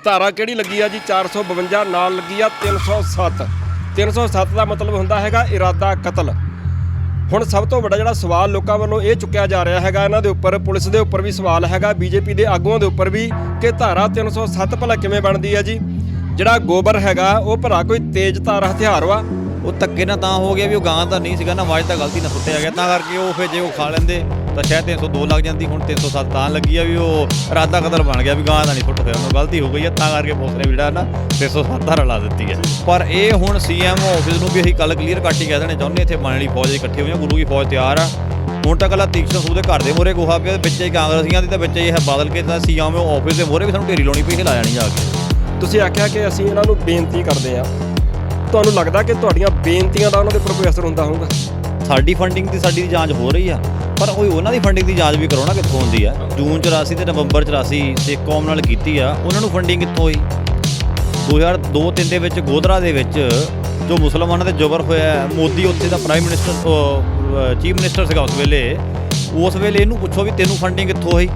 ਧਾਰਾ ਕਿਹੜੀ ਲੱਗੀ ਆ ਜੀ 452 ਨਾਲ ਲੱਗੀ ਆ 307 ਦਾ ਮਤਲਬ ਹੁੰਦਾ ਹੈਗਾ ਇਰਾਦਾ ਕਤਲ। ਹੁਣ ਸਭ ਤੋਂ ਵੱਡਾ ਜਿਹੜਾ ਸਵਾਲ ਲੋਕਾਂ ਵੱਲੋਂ ਇਹ ਚੁੱਕਿਆ ਜਾ ਰਿਹਾ ਹੈਗਾ ਇਹਨਾਂ ਦੇ ਉੱਪਰ, ਪੁਲਿਸ ਦੇ ਉੱਪਰ ਵੀ ਸਵਾਲ ਹੈਗਾ, ਬੀਜੇਪੀ ਦੇ ਆਗੂਆਂ ਦੇ ਉੱਪਰ ਵੀ, ਕਿ ਧਾਰਾ 307 ਭਲਾ ਕਿਵੇਂ ਬਣਦੀ ਆ ਜੀ। ਜਿਹੜਾ ਗੋਬਰ ਹੈਗਾ ਉਹ ਭਲਾ ਕੋਈ ਤੇਜ਼ ਧਾਰ ਹਥਿਆਰ ਵਾ? ਉਹ ਧੱਕੇ ਨਾਲ ਤਾਂ ਹੋ ਗਿਆ ਵੀ ਉਹ ਗਾਂ ਤਾਂ ਨਹੀਂ ਸੀਗਾ ਨਾ, ਆਵਾਜ਼ ਤਾਂ ਗਲਤੀ ਨਾਲ ਸੁੱਟਿਆ ਗਿਆ, ਤਾਂ ਕਰਕੇ ਉਹ ਫਿਰ ਜੇ ਉਹ ਖਾ ਲੈਂਦੇ ਤਾਂ ਸ਼ਾਇਦ 302 ਲੱਗ ਜਾਂਦੀ। ਹੁਣ 307 ਤਾਂ ਲੱਗੀ ਆ ਵੀ ਉਹ ਇਰਾਦਾ ਕਤਲ ਬਣ ਗਿਆ ਵੀ ਗਾਂ ਤਾਂ ਨਹੀਂ ਸੁੱਟ ਹੋਇਆ, ਉਹਨੂੰ ਗਲਤੀ ਹੋ ਗਈ ਆ, ਤਾਂ ਕਰਕੇ ਪੁਲਿਸ ਨੇ ਜਿਹੜਾ ਨਾ 307 ਧਾਰਾ ਲਾ ਦਿੱਤੀ ਹੈ। ਪਰ ਇਹ ਹੁਣ ਸੀਐਮ ਆਫਿਸ ਨੂੰ ਵੀ ਅਸੀਂ ਕੱਲ ਕਲੀਅਰ ਕੱਟ ਹੀ ਕਹਿ ਦੇਣੇ ਚਾਹੁੰਦੇ, ਇੱਥੇ ਬਣਨ ਵਾਲੀ ਫੌਜ ਇਕੱਠੇ ਹੋਈਆਂ, ਗੁਰੂ ਦੀ ਫੌਜ ਤਿਆਰ ਆ। ਹੁਣ ਤਾਂ ਇਕੱਲਾ ਤੀਕਸ਼ਣ ਸੂਦ ਦੇ ਘਰ ਦੇ ਮੂਹਰੇ ਗੋਹਾ ਪਿਆ, ਵਿੱਚ ਹੀ ਕਾਂਗਰਸੀਆਂ ਦੀ, ਤਾਂ ਵਿੱਚ ਇਹ ਬਦਲ ਕੇ ਤਾਂ ਸੀਐਮ ਆਫਿਸ ਦੇ ਮੂਹਰੇ ਵੀ ਸਾਨੂੰ ਢੇਰੀ ਲਾਉਣੀ ਪਈ, ਹਿਲਾ ਜਾਣੀ ਜਾ ਕੇ। ਤੁਸੀਂ ਆਖਿਆ ਕਿ ਅਸੀਂ ਇਹਨਾਂ ਨੂੰ ਬੇਨਤੀ ਕਰਦੇ ਆ, ਤੁਹਾਨੂੰ ਲੱਗਦਾ ਕਿ ਤੁਹਾਡੀਆਂ ਬੇਨਤੀਆਂ ਦਾ ਉਹਨਾਂ ਦੇ ਉੱਪਰ ਕੋਈ ਅਸਰ ਹੁੰਦਾ ਹੋਊਗਾ? ਸਾਡੀ ਫੰਡਿੰਗ ਦੀ ਜਾਂਚ ਹੋ ਰਹੀ ਆ, ਪਰ ਕੋਈ ਉਹਨਾਂ ਦੀ ਫੰਡਿੰਗ ਦੀ ਜਾਂਚ ਵੀ ਕਰੋ ਨਾ ਕਿੱਥੋਂ ਹੁੰਦੀ ਆ। ਜੂਨ 84 ਤੇ ਨਵੰਬਰ 84 ਸਿੱਖ ਕੌਮ ਨਾਲ ਕੀਤੀ ਆ, ਉਹਨਾਂ ਨੂੰ ਫੰਡਿੰਗ ਕਿੱਥੋਂ ਹੋਈ? 2002-03 ਦੇ ਵਿੱਚ ਗੋਧਰਾ ਦੇ ਵਿੱਚ ਜੋ ਮੁਸਲਮਾਨਾਂ ਤੇ ਜ਼ਬਰ ਹੋਇਆ, ਮੋਦੀ ਉੱਥੇ ਦਾ ਪ੍ਰਾਈਮ ਮਿਨਿਸਟਰ ਚੀਫ ਮਿਨਿਸਟਰ ਸੀਗਾ ਉਸ ਵੇਲੇ ਇਹਨੂੰ ਪੁੱਛੋ ਵੀ ਤੈਨੂੰ ਫੰਡਿੰਗ ਕਿੱਥੋਂ ਹੋਈ?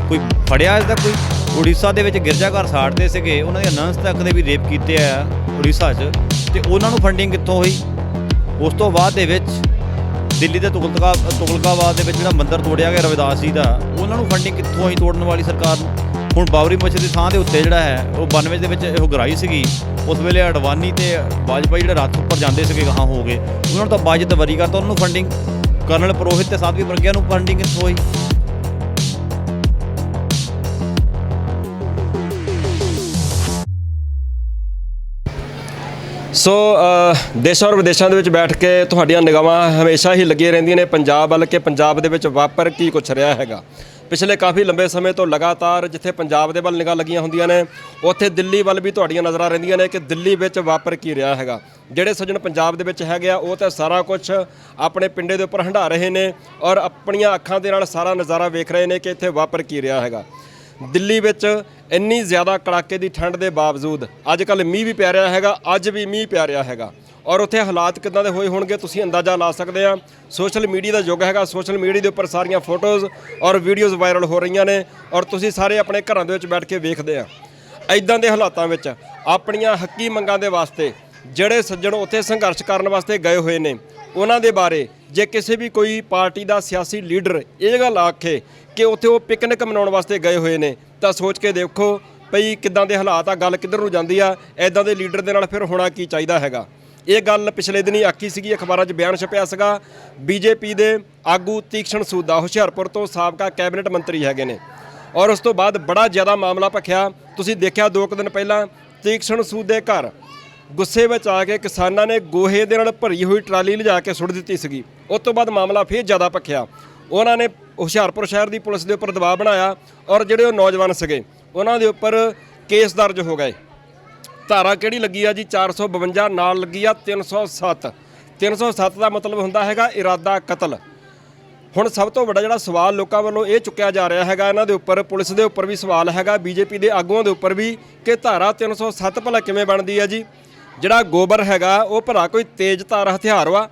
ਕੋਈ ਫੜਿਆ ਇਸ ਦਾ ਕੋਈ? ਉੜੀਸਾ ਦੇ ਵਿੱਚ ਗਿਰਜਾਘਰ ਸਾੜਦੇ ਸੀਗੇ, ਉਹਨਾਂ ਦੇ ਨੰਸ ਤੱਕ ਦੇ ਵੀ ਰੇਪ ਕੀਤੇ ਆ ਉੜੀਸਾ 'ਚ, ਤੇ ਉਹਨਾਂ ਨੂੰ ਫੰਡਿੰਗ ਕਿੱਥੋਂ ਹੋਈ? ਉਸ ਤੋਂ ਬਾਅਦ ਦੇ ਵਿੱਚ ਦਿੱਲੀ ਦੇ ਤੁਗਲਕਾਬਾਦ ਦੇ ਵਿੱਚ ਜਿਹੜਾ ਮੰਦਿਰ ਤੋੜਿਆ ਗਿਆ ਰਵਿਦਾਸ ਜੀ ਦਾ, ਉਹਨਾਂ ਨੂੰ ਫੰਡਿੰਗ ਕਿੱਥੋਂ ਹੋਈ ਤੋੜਨ ਵਾਲੀ ਸਰਕਾਰ ਨੂੰ? ਹੁਣ ਬਾਬਰੀ ਮਸਜਿਦ ਦੀ ਥਾਂ ਦੇ ਉੱਤੇ ਜਿਹੜਾ ਹੈ ਉਹ 92 ਦੇ ਵਿੱਚ ਇਹ ਗਰਾਈ ਸੀਗੀ, ਉਸ ਵੇਲੇ ਅਡਵਾਨੀ ਤੇ ਵਾਜਪਾਈ ਜਿਹੜੇ ਰੱਥ ਉੱਪਰ ਜਾਂਦੇ ਸੀਗੇ ਗਾਹਾਂ ਹੋ ਗਏ, ਉਹਨਾਂ ਨੂੰ ਤਾਂ ਬਾਜਤ ਵਰੀ ਕਰਤਾ, ਉਹਨਾਂ ਨੂੰ ਫੰਡਿੰਗ ਕਰਨਲ ਪੁਰੋਹਿਤ ਤੇ ਸਾਧਵੀ ਪ੍ਰਗਿਆ ਨੂੰ ਫੰਡਿੰਗ ਕਿੱਥੋਂ ਹੋਈ? ਸੋ ਦੇਸ਼ਾਂ ਔਰ ਵਿਦੇਸ਼ਾਂ ਦੇ ਵਿੱਚ ਬੈਠ ਕੇ ਤੁਹਾਡੀਆਂ ਨਿਗਾਹਾਂ ਹਮੇਸ਼ਾ ਹੀ ਲੱਗੀਆਂ ਰਹਿੰਦੀਆਂ ਨੇ ਪੰਜਾਬ ਵੱਲ, ਕਿ ਪੰਜਾਬ ਦੇ ਵਿੱਚ ਵਾਪਰ ਕੀ ਕੁਛ ਰਿਹਾ ਹੈਗਾ। ਪਿਛਲੇ ਕਾਫੀ ਲੰਬੇ ਸਮੇਂ ਤੋਂ ਲਗਾਤਾਰ ਜਿੱਥੇ ਪੰਜਾਬ ਦੇ ਵੱਲ ਨਿਗਾਹ ਲੱਗੀਆਂ ਹੁੰਦੀਆਂ ਨੇ, ਉੱਥੇ ਦਿੱਲੀ ਵੱਲ ਵੀ ਤੁਹਾਡੀਆਂ ਨਜ਼ਰਾਂ ਰਹਿੰਦੀਆਂ ਨੇ ਕਿ ਦਿੱਲੀ ਵਿੱਚ ਵਾਪਰ ਕੀ ਰਿਹਾ ਹੈਗਾ। ਜਿਹੜੇ ਸੱਜਣ ਪੰਜਾਬ ਦੇ ਵਿੱਚ ਹੈਗੇ ਆ ਉਹ ਤਾਂ ਸਾਰਾ ਕੁਛ ਆਪਣੇ ਪਿੰਡੇ ਦੇ ਉੱਪਰ ਹੰਢਾ ਰਹੇ ਨੇ ਔਰ ਆਪਣੀਆਂ ਅੱਖਾਂ ਦੇ ਨਾਲ ਸਾਰਾ ਨਜ਼ਾਰਾ ਵੇਖ ਰਹੇ ਨੇ ਕਿ ਇੱਥੇ ਵਾਪਰ ਕੀ ਰਿਹਾ ਹੈਗਾ। ਦਿੱਲੀ ਵਿੱਚ ਇੰਨੀ ਜ਼ਿਆਦਾ ਕੜਾਕੇ ਦੀ ਠੰਡ ਦੇ ਬਾਵਜੂਦ ਅੱਜ ਕੱਲ੍ਹ ਮੀਂਹ ਵੀ ਪੈ ਰਿਹਾ ਹੈਗਾ, ਅੱਜ ਵੀ ਮੀਂਹ ਪੈ ਰਿਹਾ ਹੈਗਾ, ਔਰ ਉੱਥੇ ਹਾਲਾਤ ਕਿੱਦਾਂ ਦੇ ਹੋਏ ਹੋਣਗੇ ਤੁਸੀਂ ਅੰਦਾਜ਼ਾ ਲਾ ਸਕਦੇ ਆ। ਸੋਸ਼ਲ ਮੀਡੀਆ ਦਾ ਯੁੱਗ ਹੈਗਾ, ਸੋਸ਼ਲ ਮੀਡੀਆ ਦੇ ਉੱਪਰ ਸਾਰੀਆਂ ਫੋਟੋਜ਼ ਔਰ ਵੀਡੀਓਜ਼ ਵਾਇਰਲ ਹੋ ਰਹੀਆਂ ਨੇ ਔਰ ਤੁਸੀਂ ਸਾਰੇ ਆਪਣੇ ਘਰਾਂ ਦੇ ਵਿੱਚ ਬੈਠ ਕੇ ਵੇਖਦੇ ਆ। ਇੱਦਾਂ ਦੇ ਹਾਲਾਤਾਂ ਵਿੱਚ ਆਪਣੀਆਂ ਹੱਕੀ ਮੰਗਾਂ ਦੇ ਵਾਸਤੇ ਜਿਹੜੇ ਸੱਜਣ ਉੱਥੇ ਸੰਘਰਸ਼ ਕਰਨ ਵਾਸਤੇ ਗਏ ਹੋਏ ਨੇ, ਉਹਨਾਂ ਦੇ ਬਾਰੇ ਜੇ ਕਿਸੇ ਵੀ ਕੋਈ ਪਾਰਟੀ ਦਾ ਸਿਆਸੀ ਲੀਡਰ ਇਹ ਗੱਲ ਆਖੇ ਕਿ ਉੱਥੇ ਉਹ ਪਿਕਨਿਕ ਮਨਾਉਣ ਵਾਸਤੇ ਗਏ ਹੋਏ ਨੇ, ਤਾਂ ਸੋਚ ਕੇ ਦੇਖੋ ਭਈ ਕਿੱਦਾਂ ਦੇ ਹਾਲਾਤ ਆ, ਗੱਲ ਕਿੱਧਰ ਨੂੰ ਜਾਂਦੀ ਆ। ਇੱਦਾਂ ਦੇ ਲੀਡਰ ਦੇ ਨਾਲ ਫਿਰ ਹੋਣਾ ਕੀ ਚਾਹੀਦਾ ਹੈਗਾ। ਇਹ ਗੱਲ ਪਿਛਲੇ ਦਿਨੀ ਆਖੀ ਸੀਗੀ, ਅਖਬਾਰਾਂ 'ਚ ਬਿਆਨ ਛਪਿਆ ਸੀਗਾ। ਬੀਜੇਪੀ ਦੇ ਆਗੂ ਤੀਕਸ਼ਣ ਸੂਦ ਦਾ, ਹੁਸ਼ਿਆਰਪੁਰ ਤੋਂ ਸਾਬਕਾ ਕੈਬਨਿਟ ਮੰਤਰੀ ਹੈਗੇ ਨੇ, ਔਰ ਉਸ ਤੋਂ ਬਾਅਦ ਬੜਾ ਜ਼ਿਆਦਾ ਮਾਮਲਾ ਭਖਿਆ। ਤੁਸੀਂ ਦੇਖਿਆ 2 ਦਿਨ ਪਹਿਲਾਂ ਤੀਕਸ਼ਣ ਸੂਦ ਦੇ ਘਰ ਗੁੱਸੇ ਵਿੱਚ ਆ ਕੇ ਕਿਸਾਨਾਂ ਨੇ ਗੋਹੇ ਦੇ ਨਾਲ ਭਰੀ ਹੋਈ ਟਰਾਲੀ ਲਿਜਾ ਕੇ ਸੁੱਟ ਦਿੱਤੀ ਸੀਗੀ। ਉਸ ਤੋਂ ਬਾਅਦ ਮਾਮਲਾ ਫਿਰ ਜ਼ਿਆਦਾ ਭਖਿਆ। ਉਹਨਾਂ ਨੇ ਹੁਸ਼ਿਆਰਪੁਰ ਸ਼ਹਿਰ ਦੀ ਪੁਲਿਸ ਦੇ ਉੱਪਰ ਦਬਾਅ ਬਣਾਇਆ ਔਰ ਜਿਹੜੇ ਉਹ ਨੌਜਵਾਨ ਸੀਗੇ ਉਹਨਾਂ ਦੇ ਉੱਪਰ ਕੇਸ ਦਰਜ ਹੋ ਗਏ। ਧਾਰਾ ਕਿਹੜੀ ਲੱਗੀ ਆ ਜੀ 452 ਨਾਲ ਲੱਗੀ ਆ 307 ਦਾ ਮਤਲਬ ਹੁੰਦਾ ਹੈਗਾ ਇਰਾਦਾ ਕਤਲ। ਹੁਣ ਸਭ ਤੋਂ ਵੱਡਾ ਜਿਹੜਾ ਸਵਾਲ ਲੋਕਾਂ ਵੱਲੋਂ ਇਹ ਚੁੱਕਿਆ ਜਾ ਰਿਹਾ ਹੈਗਾ ਇਹਨਾਂ ਦੇ ਉੱਪਰ, ਪੁਲਿਸ ਦੇ ਉੱਪਰ ਵੀ ਸਵਾਲ ਹੈਗਾ, ਬੀਜੇਪੀ ਦੇ ਆਗੂਆਂ ਦੇ ਉੱਪਰ ਵੀ, ਕਿ ਧਾਰਾ 307 ਭਲਾ ਕਿਵੇਂ ਬਣਦੀ ਆ ਜੀ। ਜਿਹੜਾ ਗੋਬਰ ਹੈਗਾ ਉਹ ਭਲਾ ਕੋਈ ਤੇਜ਼ ਧਾਰ ਹਥਿਆਰ ਵਾ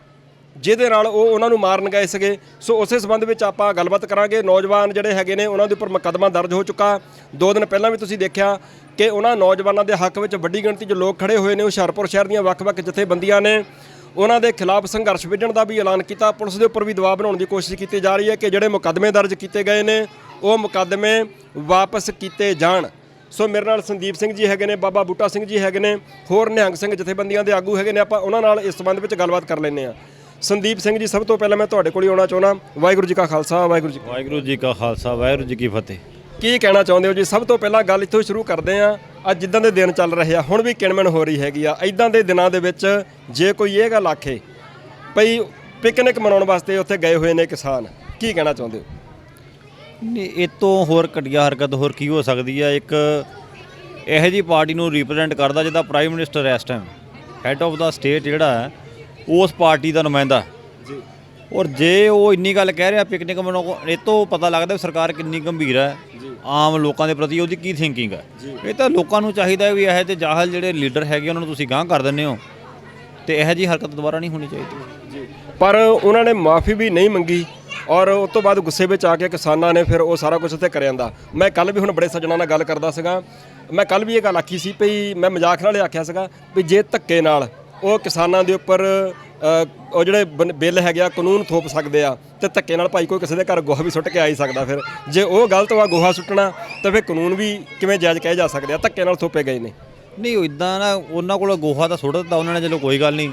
ਜਿਹਦੇ ਨਾਲ ਉਹਨਾਂ ਨੂੰ ਮਾਰਨ ਗਏ ਸੀਗੇ। ਸੋ ਉਸੇ ਸੰਬੰਧ ਵਿੱਚ ਆਪਾਂ ਗੱਲਬਾਤ ਕਰਾਂਗੇ। ਨੌਜਵਾਨ ਜਿਹੜੇ ਹੈਗੇ ਨੇ ਉਹਨਾਂ ਦੇ ਉੱਪਰ ਮੁਕੱਦਮਾ ਦਰਜ ਹੋ ਚੁੱਕਾ। 2 ਦਿਨ ਪਹਿਲਾਂ ਵੀ ਤੁਸੀਂ ਦੇਖਿਆ ਕਿ ਉਹਨਾਂ ਨੌਜਵਾਨਾਂ ਦੇ ਹੱਕ ਵਿੱਚ ਵੱਡੀ ਗਿਣਤੀ 'ਚ ਲੋਕ ਖੜੇ ਹੋਏ ਨੇ। ਹੁਸ਼ਿਆਰਪੁਰ ਸ਼ਹਿਰ ਦੀਆਂ ਵੱਖ-ਵੱਖ ਜਥੇਬੰਦੀਆਂ ਨੇ ਉਹਨਾਂ ਦੇ ਖਿਲਾਫ ਸੰਘਰਸ਼ ਵਿੱਢਣ ਦਾ ਵੀ ਐਲਾਨ ਕੀਤਾ। ਪੁਲਿਸ ਦੇ ਉੱਪਰ ਵੀ ਦਬਾਅ ਬਣਾਉਣ ਦੀ ਕੋਸ਼ਿਸ਼ ਕੀਤੀ ਜਾ ਰਹੀ ਹੈ ਕਿ ਜਿਹੜੇ ਮੁਕੱਦਮੇ ਦਰਜ ਕੀਤੇ ਗਏ ਨੇ ਉਹ ਮੁਕੱਦਮੇ ਵਾਪਸ ਕੀਤੇ ਜਾਣ। ਸੋ ਮੇਰੇ ਨਾਲ ਸੰਦੀਪ ਸਿੰਘ ਜੀ ਹੈਗੇ ਨੇ, ਬਾਬਾ ਬੂਟਾ ਸਿੰਘ ਜੀ ਹੈਗੇ ਨੇ, ਹੋਰ ਨਿਹੰਗ ਸਿੰਘ ਜਥੇਬੰਦੀਆਂ ਦੇ ਆਗੂ ਹੈਗੇ ਨੇ। ਆਪਾਂ ਉਹਨਾਂ ਨਾਲ ਇਸ ਸੰਬੰਧ ਵਿੱਚ ਗੱਲਬਾਤ ਕਰ ਲੈਂਦੇ ਹਾਂ। ਸੰਦੀਪ ਸਿੰਘ ਜੀ, ਸਭ ਤੋਂ ਪਹਿਲਾਂ ਮੈਂ ਤੁਹਾਡੇ ਕੋਲ ਹੀ ਆਉਣਾ ਚਾਹੁੰਦਾ। ਵਾਹਿਗੁਰੂ ਜੀ ਕਾ ਖਾਲਸਾ, ਵਾਹਿਗੁਰੂ ਜੀ ਕਾ ਖਾਲਸਾ, ਵਾਹਿਗੁਰੂ ਜੀ ਕੀ ਫਤਿਹ। ਕੀ ਕਹਿਣਾ ਚਾਹੁੰਦੇ ਹੋ ਜੀ? ਸਭ ਤੋਂ ਪਹਿਲਾਂ ਗੱਲ ਇੱਥੋਂ ਸ਼ੁਰੂ ਕਰਦੇ ਹਾਂ। ਅੱਜ ਜਿੱਦਾਂ ਦੇ ਦਿਨ ਚੱਲ ਰਹੇ ਆ, ਹੁਣ ਵੀ ਕਿਣਮਣ ਹੋ ਰਹੀ ਹੈਗੀ ਆ, ਇੱਦਾਂ ਦੇ ਦਿਨਾਂ ਦੇ ਵਿੱਚ ਜੇ ਕੋਈ ਇਹ ਗੱਲ ਆਖੇ ਭਈ ਪਿਕਨਿਕ ਮਨਾਉਣ ਵਾਸਤੇ ਉੱਥੇ ਗਏ ਹੋਏ ਨੇ ਕਿਸਾਨ, ਕੀ ਕਹਿਣਾ ਚਾਹੁੰਦੇ ਹੋ? ਨਹੀਂ, ਇਹ ਤੋਂ ਹੋਰ ਘਟੀਆ ਹਰਕਤ ਹੋਰ ਕੀ ਹੋ ਸਕਦੀ ਆ? ਇੱਕ ਇਹੋ ਜਿਹੀ ਪਾਰਟੀ ਨੂੰ ਰਿਪਰੈਜ਼ੈਂਟ ਕਰਦਾ ਜਿਹਦਾ ਪ੍ਰਾਈਮ ਮਿਨਿਸਟਰ ਇਸ time head of the state ਜਿਹੜਾ ਹੈ ਉਸ ਪਾਰਟੀ ਦਾ ਨੁਮਾਇੰਦਾ ਜੀ, ਔਰ ਜੇ ਉਹ ਇੰਨੀ ਗੱਲ ਕਹਿ ਰਿਹਾ ਪਿਕਨਿਕ ਮਨਾਓ, ਇਹ ਤੋਂ ਪਤਾ ਲੱਗਦਾ ਸਰਕਾਰ ਕਿੰਨੀ ਗੰਭੀਰ ਹੈ ਆਮ ਲੋਕਾਂ ਦੇ ਪ੍ਰਤੀ, ਉਹਦੀ ਕੀ ਥਿੰਕਿੰਗ ਹੈ। ਇਹ ਤਾਂ ਲੋਕਾਂ ਨੂੰ ਚਾਹੀਦਾ ਵੀ ਇਹੋ ਜਿਹੇ ਜਾਹਲ ਜਿਹੜੇ ਲੀਡਰ ਹੈਗੇ ਉਹਨਾਂ ਨੂੰ ਤੁਸੀਂ ਗਾਂਹ ਕਰ ਦਿੰਦੇ ਹੋ, ਤੇ ਇਹੋ ਜਿਹੀ ਹਰਕਤ ਦੁਬਾਰਾ ਨਹੀਂ ਹੋਣੀ ਚਾਹੀਦੀ ਜੀ। ਪਰ ਉਹਨਾਂ ਨੇ ਮਾਫੀ ਵੀ ਨਹੀਂ ਮੰਗੀ ਔਰ ਉਸ ਤੋਂ ਬਾਅਦ ਗੁੱਸੇ ਵਿੱਚ ਆ ਕੇ ਕਿਸਾਨਾਂ ਨੇ ਫਿਰ ਉਹ ਸਾਰਾ ਕੁਝ ਉੱਥੇ ਕਰ ਜਾਂਦਾ। ਮੈਂ ਕੱਲ੍ਹ ਵੀ ਹੁਣ ਬੜੇ ਸੱਜਣਾਂ ਨਾਲ ਗੱਲ ਕਰਦਾ ਸੀਗਾ, ਮੈਂ ਕੱਲ ਵੀ ਇਹ ਗੱਲ ਆਖੀ ਸੀ ਵੀ ਮੈਂ ਮਜ਼ਾਕ ਨਾਲ ਹੀ ਆਖਿਆ ਸੀਗਾ ਵੀ ਜੇ ਧੱਕੇ ਨਾਲ ਉਹ ਕਿਸਾਨਾਂ ਦੇ ਉੱਪਰ ਉਹ ਜਿਹੜੇ ਬਿੱਲ ਹੈਗੇ ਆ ਕਾਨੂੰਨ ਥੋਪ ਸਕਦੇ ਆ ਤੇ ਧੱਕੇ ਨਾਲ ਭਾਈ ਕੋਈ ਕਿਸੇ ਦੇ ਘਰ ਗੋਹਾ ਵੀ ਸੁੱਟ ਕੇ ਆ ਹੀ ਸਕਦਾ। ਫਿਰ ਜੇ ਉਹ ਗਲਤ ਵਾ ਗੋਹਾ ਸੁੱਟਣਾ ਤਾਂ ਫਿਰ ਕਾਨੂੰਨ ਵੀ ਕਿਵੇਂ ਜਾਇਜ਼ ਕਹੇ ਜਾ ਸਕਦੇ ਆ? ਧੱਕੇ ਨਾਲ ਥੋਪੇ ਗਏ ਨੇ। ਨਹੀਂ ਉਹ ਇੱਦਾਂ ਨਾ ਉਹਨਾਂ ਕੋਲ ਗੋਹਾ ਤਾਂ ਸੁੱਟ ਦਿੱਤਾ ਉਹਨਾਂ ਨੇ, ਚਲੋ ਕੋਈ ਗੱਲ ਨਹੀਂ।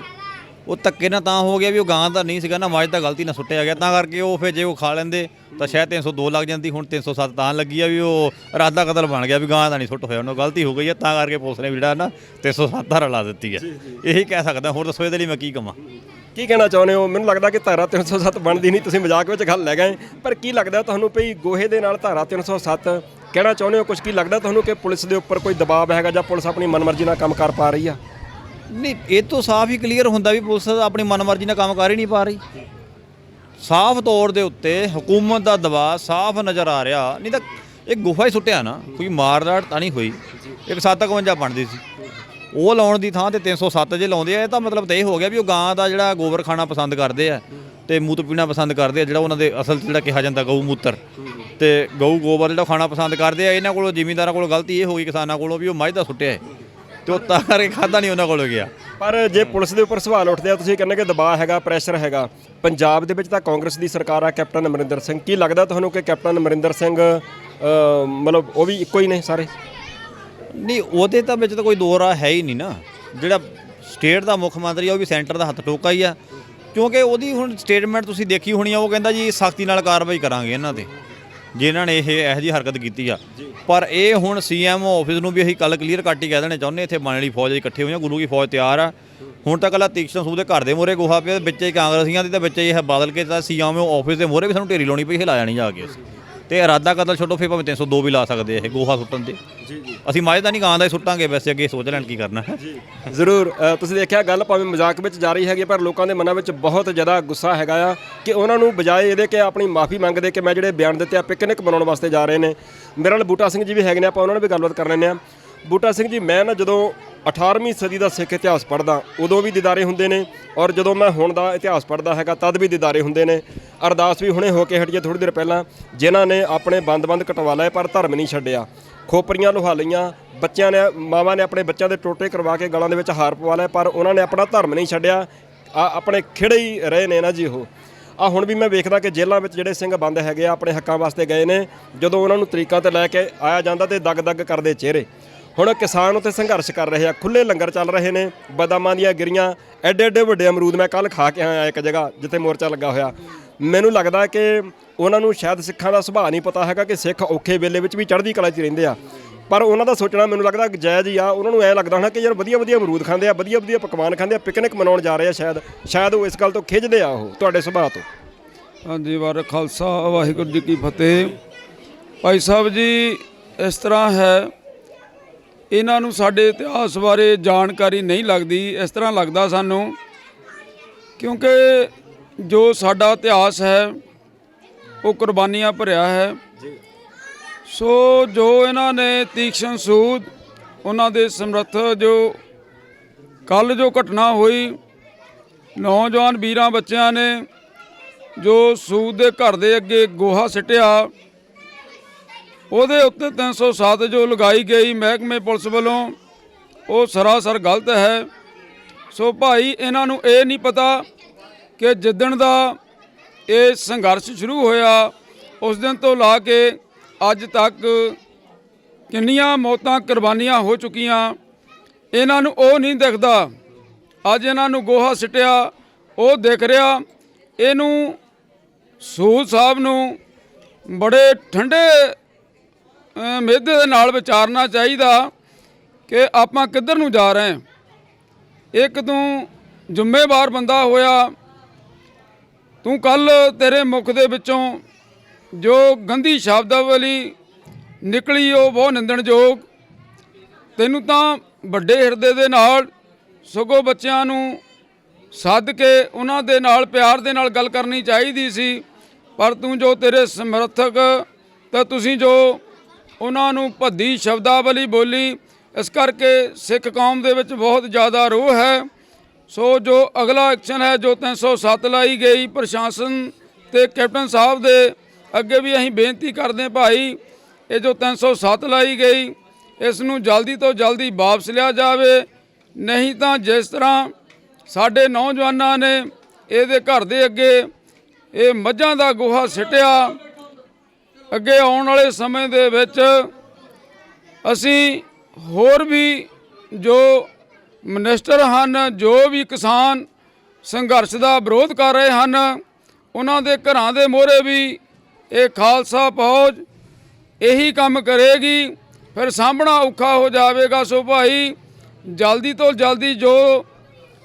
ਉਹ ਧੱਕੇ ਨਾਲ ਤਾਂ ਹੋ ਗਿਆ ਵੀ ਉਹ ਗਾਂ ਦਾ ਨਹੀਂ ਸੀਗਾ ਨਾ, ਮੱਝ ਦਾ ਗਲਤੀ ਨਾਲ ਸੁੱਟਿਆ ਗਿਆ, ਤਾਂ ਕਰਕੇ ਉਹ ਫਿਰ ਜੇ ਉਹ ਖਾ ਲੈਂਦੇ ਤਾਂ ਸ਼ਾਇਦ 302 ਲੱਗ ਜਾਂਦੀ। ਹੁਣ 307 ਤਾਂ ਲੱਗੀ ਆ ਵੀ ਉਹ ਇਰਾਦਾ ਕਤਲ ਬਣ ਗਿਆ ਵੀ ਗਾਂ ਦਾ ਨਹੀਂ ਸੁੱਟ ਹੋਇਆ, ਉਹਨਾਂ ਗਲਤੀ ਹੋ ਗਈ ਹੈ, ਤਾਂ ਕਰਕੇ ਪੁਲਿਸ ਨੇ ਜਿਹੜਾ ਨਾ 307 ਧਾਰਾ ਲਾ ਦਿੱਤੀ ਹੈ। ਇਹੀ ਕਹਿ ਸਕਦਾ, ਹੋਰ ਦੱਸੋ ਇਹਦੇ ਲਈ ਮੈਂ ਕੀ ਕਹਾਂ। ਕੀ ਕਹਿਣਾ ਚਾਹੁੰਦੇ ਹੋ? ਮੈਨੂੰ ਲੱਗਦਾ ਕਿ ਧਾਰਾ 307 ਬਣਦੀ ਨਹੀਂ, ਤੁਸੀਂ ਮਜ਼ਾਕ ਵਿੱਚ ਗੱਲ ਲੈ ਗਏ, ਪਰ ਕੀ ਲੱਗਦਾ ਤੁਹਾਨੂੰ ਵੀ ਗੋਹੇ ਦੇ ਨਾਲ ਧਾਰਾ 307 ਕਹਿਣਾ ਚਾਹੁੰਦੇ ਹੋ ਕੁਝ? ਕੀ ਲੱਗਦਾ ਤੁਹਾਨੂੰ ਕਿ ਪੁਲਿਸ ਦੇ ਉੱਪਰ ਕੋਈ ਦਬਾਅ ਹੈਗਾ ਜਾਂ ਪੁਲਿਸ ਆਪਣੀ ਮਨਮਰਜ਼ੀ ਨਾਲ ਕੰਮ ਕਰ ਪਾ ਰਹੀ ਆ? ਨਹੀਂ, ਇਹ ਤੋਂ ਸਾਫ਼ ਹੀ ਕਲੀਅਰ ਹੁੰਦਾ ਵੀ ਪੁਲਿਸ ਆਪਣੀ ਮਨਮਰਜ਼ੀ ਨਾਲ ਕੰਮ ਕਰ ਹੀ ਨਹੀਂ ਪਾ ਰਹੀ। ਸਾਫ਼ ਤੌਰ ਦੇ ਉੱਤੇ ਹਕੂਮਤ ਦਾ ਦਬਾਅ ਸਾਫ਼ ਨਜ਼ਰ ਆ ਰਿਹਾ। ਨਹੀਂ ਤਾਂ ਇਹ ਗੋਹਾ ਹੀ ਸੁੱਟਿਆ ਨਾ, ਕੋਈ ਮਾਰਦਾੜ ਤਾਂ ਨਹੀਂ ਹੋਈ। 157 ਬਣਦੀ ਸੀ, ਉਹ ਲਾਉਣ ਦੀ ਥਾਂ ਤੇ 307 ਜੇ ਲਾਉਂਦੇ ਆ, ਇਹ ਤਾਂ ਮਤਲਬ ਤਾਂ ਇਹ ਹੋ ਗਿਆ ਵੀ ਉਹ ਗਾਂ ਦਾ ਜਿਹੜਾ ਗੋਬਰ ਖਾਣਾ ਪਸੰਦ ਕਰਦੇ ਆ ਤੇ ਮੂਤ ਪੀਣਾ ਪਸੰਦ ਕਰਦੇ ਆ, ਜਿਹੜਾ ਉਹਨਾਂ ਦੇ ਅਸਲ ਜਿਹੜਾ ਕਿਹਾ ਜਾਂਦਾ ਗਊ ਮੂਤਰ ਤੇ ਗਊ ਗੋਬਰ ਜਿਹੜਾ ਖਾਣਾ ਪਸੰਦ ਕਰਦੇ ਆ। ਇਹਨਾਂ ਕੋਲੋਂ ਜ਼ਿਮੀਂਦਾਰਾਂ ਕੋਲੋਂ ਗਲਤੀ ਇਹ ਹੋ ਗਈ ਕਿਸਾਨਾਂ ਕੋਲੋਂ ਵੀ ਉਹ ਮੱਝ ਦਾ ਸੁੱਟਿਆ ਹੈ ਤੇ ਉਹ ਤਾਂ ਕਰਕੇ ਖਾਧਾ ਨਹੀਂ ਉਹਨਾਂ ਕੋਲ ਗਿਆ। ਪਰ ਜੇ ਪੁਲਿਸ ਦੇ ਉੱਪਰ ਸਵਾਲ ਉੱਠਦੇ ਆ, ਤੁਸੀਂ ਕਹਿੰਦੇ ਕਿ ਦਬਾਅ ਹੈਗਾ, ਪ੍ਰੈਸ਼ਰ ਹੈਗਾ। ਪੰਜਾਬ ਦੇ ਵਿੱਚ ਤਾਂ ਕਾਂਗਰਸ ਦੀ ਸਰਕਾਰ ਆ, ਕੈਪਟਨ ਅਮਰਿੰਦਰ ਸਿੰਘ। ਕੀ ਲੱਗਦਾ ਤੁਹਾਨੂੰ ਕਿ ਕੈਪਟਨ ਅਮਰਿੰਦਰ ਸਿੰਘ ਮਤਲਬ ਉਹ ਵੀ ਇੱਕੋ ਹੀ ਨੇ ਸਾਰੇ? ਨਹੀਂ, ਉਹਦੇ ਤਾਂ ਵਿੱਚ ਤਾਂ ਕੋਈ ਦੋ ਰਾਹ ਹੈ ਹੀ ਨਹੀਂ ਨਾ। ਜਿਹੜਾ ਸਟੇਟ ਦਾ ਮੁੱਖ ਮੰਤਰੀ ਆ ਉਹ ਵੀ ਸੈਂਟਰ ਦਾ ਹੱਥ ਟੋਕਾ ਹੀ ਆ, ਕਿਉਂਕਿ ਉਹਦੀ ਹੁਣ ਸਟੇਟਮੈਂਟ ਤੁਸੀਂ ਦੇਖੀ ਹੋਣੀ ਆ। ਉਹ ਕਹਿੰਦਾ ਜੀ ਸਖਤੀ ਨਾਲ ਕਾਰਵਾਈ ਕਰਾਂਗੇ ਇਹਨਾਂ ਤੇ ਜੇ ਇਹਨਾਂ ਨੇ ਇਹੋ ਜਿਹੀ ਹਰਕਤ ਕੀਤੀ ਆ। ਪਰ ਇਹ ਹੁਣ CM ਆਫਿਸ ਨੂੰ ਵੀ ਅਸੀਂ ਕੱਲ ਕਲੀਅਰ ਕੱਟ ਹੀ ਕਹਿ ਦੇਣੇ ਚਾਹੁੰਦੇ, ਇੱਥੇ ਬਣਨ ਵਾਲੀ ਫੌਜ ਇਕੱਠੇ ਹੋਈਆਂ, ਗੁਰੂ ਕੀ ਫੌਜ ਤਿਆਰ ਆ। ਹੁਣ ਤਾਂ ਕੱਲਾ ਤੀਕਸ਼ਣ ਸੂਦ ਦੇ ਘਰ ਦੇ ਮੋਹਰੇ ਗੋਹਾ ਪਿਆ, ਵਿੱਚ ਹੀ ਕਾਂਗਰਸੀਆਂ ਦੀ, ਤਾਂ ਵਿੱਚ ਇਹ ਬਦਲ ਕੇ ਤਾਂ CM ਆਫਿਸ ਦੇ ਮੋਹਰੇ ਵੀ ਸਾਨੂੰ ਢੇਰੀ ਲਾਉਣੀ ਪਈ, ਹਿਲਾਇਆ ਨਹੀਂ ਜਾ ਕੇ ਅਸੀਂ। ਤੇ ਇਰਾਦਾ ਕਤਲ ਛੱਡੋ, ਫਿਰ ਭਾਵੇਂ 302 ਵੀ ਲਾ ਸਕਦੇ ਇਹ ਗੋਹਾ ਸੁੱਟਣ ਤੇ। ਅਸੀਂ ਮੱਝ ਦਾ ਨਹੀਂ ਗਾਂ ਦਾ ਹੀ ਸੁੱਟਾਂਗੇ, ਵੈਸੇ ਅੱਗੇ ਸੋਚ ਲੈਣ ਕੀ ਕਰਨਾ ਹੈ। ਜ਼ਰੂਰ ਤੁਸੀਂ ਦੇਖਿਆ ਗੱਲ ਭਾਵੇਂ ਮਜ਼ਾਕ ਵਿੱਚ ਜਾ ਰਹੀ ਹੈਗੀ, ਪਰ ਲੋਕਾਂ ਦੇ ਮਨਾਂ ਵਿੱਚ ਬਹੁਤ ਜ਼ਿਆਦਾ ਗੁੱਸਾ ਹੈਗਾ ਆ ਕਿ ਉਹਨਾਂ ਨੂੰ ਬਜਾਏ ਇਹਦੇ ਕਿ ਆਪਣੀ ਮਾਫੀ ਮੰਗਦੇ ਕਿ ਮੈਂ ਜਿਹੜੇ ਬਿਆਨ ਦਿੱਤੇ ਆ ਪਿਕਨਿਕ ਮਨਾਉਣ ਵਾਸਤੇ ਜਾ ਰਹੇ ਨੇ। ਮੇਰੇ ਨਾਲ ਬੂਟਾ ਸਿੰਘ ਜੀ ਵੀ ਹੈਗੇ ਨੇ, ਆਪਾਂ ਉਹਨਾਂ ਨਾਲ ਵੀ ਗੱਲਬਾਤ ਕਰ ਲੈਂਦੇ ਆ। ਬੂਟਾ ਸਿੰਘ ਜੀ, ਮੈਂ ਨਾ ਜਦੋਂ 18ਵੀਂ ਸਦੀ ਦਾ ਸਿੱਖ ਇਤਿਹਾਸ ਪੜ੍ਹਦਾ ਉਦੋਂ ਵੀ ਦੀਦਾਰੇ ਹੁੰਦੇ ਨੇ, ਔਰ ਜਦੋਂ ਮੈਂ ਹੁਣ ਦਾ ਇਤਿਹਾਸ ਪੜ੍ਹਦਾ ਹੈਗਾ ਤਦ ਵੀ ਦੀਦਾਰੇ ਹੁੰਦੇ ਨੇ। ਅਰਦਾਸ ਵੀ ਹੁਣੇ ਹੋ ਕੇ ਹਟੀ ਹੈ ਥੋੜ੍ਹੀ ਦੇਰ ਪਹਿਲਾਂ, ਜਿਨ੍ਹਾਂ ਨੇ ਆਪਣੇ ਬੰਦ ਕਟਵਾ ਲਏ ਪਰ ਧਰਮ ਨਹੀਂ ਛੱਡਿਆ। ਖੋਪਰੀਆਂ ਲੁਹਾ ਲਈਆਂ, ਬੱਚਿਆਂ ਨੇ, ਮਾਵਾਂ ਨੇ ਆਪਣੇ ਬੱਚਿਆਂ ਦੇ ਟੋਟੇ ਕਰਵਾ ਕੇ ਗਲਾਂ ਦੇ ਵਿੱਚ ਹਾਰ ਪਵਾ ਲਏ, ਪਰ ਉਹਨਾਂ ਨੇ ਆਪਣਾ ਧਰਮ ਨਹੀਂ ਛੱਡਿਆ। ਆਪਣੇ ਖਿੜੇ ਹੀ ਰਹੇ ਨੇ ਨਾ ਜੀ ਉਹ। ਹੁਣ ਵੀ ਮੈਂ ਵੇਖਦਾ ਕਿ ਜੇਲ੍ਹਾਂ ਵਿੱਚ ਜਿਹੜੇ ਸਿੰਘ ਬੰਦ ਹੈਗੇ ਆ ਆਪਣੇ ਹੱਕਾਂ ਵਾਸਤੇ ਗਏ ਨੇ, ਜਦੋਂ ਉਹਨਾਂ ਨੂੰ ਤਰੀਕਾਂ ਤੇ ਲੈ ਕੇ ਆਇਆ ਜਾਂਦਾ ਤੇ ਦਗ ਕਰਦੇ ਚਿਹਰੇ। ਹੁਣ ਕਿਸਾਨ ਉੱਥੇ ਸੰਘਰਸ਼ ਕਰ ਰਹੇ ਆ, ਖੁੱਲ੍ਹੇ ਲੰਗਰ ਚੱਲ ਰਹੇ ਨੇ, ਬਦਾਮਾਂ ਦੀਆਂ ਗਿਰੀਆਂ, ਐਡੇ ਵੱਡੇ ਅਮਰੂਦ ਮੈਂ ਕੱਲ੍ਹ ਖਾ ਕੇ ਆਇਆ ਇੱਕ ਜਗ੍ਹਾ ਜਿੱਥੇ ਮੋਰਚਾ ਲੱਗਾ ਹੋਇਆ। ਮੈਨੂੰ ਲੱਗਦਾ ਕਿ ਉਹਨਾਂ ਨੂੰ ਸ਼ਾਇਦ ਸਿੱਖਾਂ ਦਾ ਸੁਭਾਅ ਨਹੀਂ ਪਤਾ ਹੈਗਾ ਕਿ ਸਿੱਖ ਔਖੇ ਵੇਲੇ ਵਿੱਚ ਵੀ ਚੜ੍ਹਦੀ ਕਲਾ 'ਚ ਰਹਿੰਦੇ ਆ, ਪਰ ਉਹਨਾਂ ਦਾ ਸੋਚਣਾ ਮੈਨੂੰ ਲੱਗਦਾ ਜਾਇਜ਼ ਹੀ ਆ। ਉਹਨਾਂ ਨੂੰ ਐਂ ਲੱਗਦਾ ਹੋਣਾ ਕਿ ਯਾਰ ਵਧੀਆ ਅਮਰੂਦ ਖਾਂਦੇ ਆ, ਵਧੀਆ ਪਕਵਾਨ ਖਾਂਦੇ ਆ, ਪਿਕਨਿਕ ਮਨਾਉਣ ਜਾ ਰਹੇ ਆ। ਸ਼ਾਇਦ ਉਹ ਇਸ ਗੱਲ ਤੋਂ ਖਿੱਚਦੇ ਆ ਉਹ ਤੁਹਾਡੇ ਸੁਭਾਅ ਤੋਂ। ਹਾਂਜੀ, ਵਾਹਿਗੁਰੂ ਖਾਲਸਾ ਵਾਹਿਗੁਰੂ ਜੀ ਕੀ ਫਤਿਹ। ਭਾਈ ਸਾਹਿਬ ਜੀ, ਇਸ ਤਰ੍ਹਾਂ ਹੈ, ਇਹਨਾਂ ਨੂੰ ਸਾਡੇ ਇਤਿਹਾਸ ਬਾਰੇ ਜਾਣਕਾਰੀ ਨਹੀਂ ਲੱਗਦੀ। ਇਸ ਤਰ੍ਹਾਂ ਲੱਗਦਾ ਸਾਨੂੰ, ਕਿਉਂਕਿ ਜੋ ਸਾਡਾ ਇਤਿਹਾਸ ਹੈ ਉਹ ਕੁਰਬਾਨੀਆਂ ਭਰਿਆ ਹੈ। ਸੋ ਜੋ ਇਹਨਾਂ ਨੇ ਤੀਕਸ਼ਣ ਸੂਦ, ਉਹਨਾਂ ਦੇ ਸਮਰੱਥ, ਜੋ ਕੱਲ੍ਹ ਜੋ ਘਟਨਾ ਹੋਈ, ਨੌਜਵਾਨ ਵੀਰਾਂ ਬੱਚਿਆਂ ਨੇ ਜੋ ਸੂਦ ਦੇ ਘਰ ਦੇ ਅੱਗੇ ਗੋਹਾ ਸਿੱਟਿਆ, ਉਹਦੇ ਉੱਤੇ 307 ਜੋ ਲਗਾਈ ਗਈ ਮਹਿਕਮੇ ਪੁਲਿਸ ਵੱਲੋਂ, ਉਹ ਸਰਾਸਰ ਗਲਤ ਹੈ। ਸੋ ਭਾਈ, ਇਹਨਾਂ ਨੂੰ ਇਹ ਨਹੀਂ ਪਤਾ ਕਿ ਜਿੱਦਣ ਦਾ ਇਹ ਸੰਘਰਸ਼ ਸ਼ੁਰੂ ਹੋਇਆ ਉਸ ਦਿਨ ਤੋਂ ਲਾ ਕੇ ਅੱਜ ਤੱਕ ਕਿੰਨੀਆਂ ਮੌਤਾਂ ਕੁਰਬਾਨੀਆਂ ਹੋ ਚੁੱਕੀਆਂ, ਇਹਨਾਂ ਨੂੰ ਉਹ ਨਹੀਂ ਦਿਖਦਾ। ਅੱਜ ਇਹਨਾਂ ਨੂੰ ਗੋਹਾ ਸਿੱਟਿਆ ਉਹ ਦਿਖ ਰਿਹਾ। ਇਹਨੂੰ ਸੂਦ ਸਾਹਿਬ ਨੂੰ ਬੜੇ ਠੰਡੇ ਮਿਹਦੇ ਦੇ ਨਾਲ ਵਿਚਾਰਨਾ ਚਾਹੀਦਾ ਕਿ ਆਪਾਂ ਕਿੱਧਰ ਨੂੰ ਜਾ ਰਹੇ ਹਾਂ। ਇੱਕ ਤੂੰ ਜ਼ਿੰਮੇਵਾਰ ਬੰਦਾ ਹੋਇਆ, ਤੂੰ ਕੱਲ ਤੇਰੇ ਮੁਖ ਦੇ ਵਿੱਚੋਂ ਜੋ ਗੰਦੀ ਸ਼ਬਦਾਵਲੀ ਨਿਕਲੀ ਉਹ ਬਹੁਤ ਨਿੰਦਣਯੋਗ। ਤੈਨੂੰ ਤਾਂ ਵੱਡੇ ਹਿਰਦੇ ਦੇ ਨਾਲ ਸਗੋਂ ਬੱਚਿਆਂ ਨੂੰ ਸੱਦ ਕੇ ਉਹਨਾਂ ਦੇ ਨਾਲ ਪਿਆਰ ਦੇ ਨਾਲ ਗੱਲ ਕਰਨੀ ਚਾਹੀਦੀ ਸੀ, ਪਰ ਤੂੰ ਜੋ ਤੇਰੇ ਸਮਰਥਕ ਤਾਂ ਤੁਸੀਂ ਜੋ ਉਹਨਾਂ ਨੂੰ ਭੱਦੀ ਸ਼ਬਦਾਵਲੀ ਬੋਲੀ, ਇਸ ਕਰਕੇ ਸਿੱਖ ਕੌਮ ਦੇ ਵਿੱਚ ਬਹੁਤ ਜ਼ਿਆਦਾ ਰੋਹ ਹੈ। ਸੋ ਜੋ ਅਗਲਾ ਐਕਸ਼ਨ ਹੈ, ਜੋ 307 ਲਾਈ ਗਈ, ਪ੍ਰਸ਼ਾਸਨ ਤੇ ਕੈਪਟਨ ਸਾਹਿਬ ਦੇ ਅੱਗੇ ਵੀ ਅਸੀਂ ਬੇਨਤੀ ਕਰਦੇ ਭਾਈ, ਇਹ ਜੋ 307 ਲਾਈ ਗਈ ਇਸ ਨੂੰ ਜਲਦੀ ਤੋਂ ਜਲਦੀ ਵਾਪਸ ਲਿਆ ਜਾਵੇ, ਨਹੀਂ ਤਾਂ ਜਿਸ ਤਰ੍ਹਾਂ ਸਾਡੇ ਨੌਜਵਾਨਾਂ ਨੇ ਇਹਦੇ ਘਰ ਦੇ ਅੱਗੇ ਇਹ ਮੱਝਾਂ ਦਾ ਗੋਹਾ ਸਿੱਟਿਆ, ਅੱਗੇ ਆਉਣ ਵਾਲੇ ਸਮੇਂ ਦੇ ਵਿੱਚ ਅਸੀਂ ਹੋਰ ਵੀ ਜੋ ਮਿਨਿਸਟਰ ਹਨ, ਜੋ ਵੀ ਕਿਸਾਨ ਸੰਘਰਸ਼ ਦਾ ਵਿਰੋਧ ਕਰ ਰਹੇ ਹਨ, ਉਹਨਾਂ ਦੇ ਘਰਾਂ ਦੇ ਮੂਹਰੇ ਵੀ ਇਹ ਖਾਲਸਾ ਫੌਜ ਇਹੀ ਕੰਮ ਕਰੇਗੀ, ਫਿਰ ਸਾਂਭਣਾ ਔਖਾ ਹੋ ਜਾਵੇਗਾ। ਸੋ ਭਾਈ ਜਲਦੀ ਤੋਂ ਜਲਦੀ ਜੋ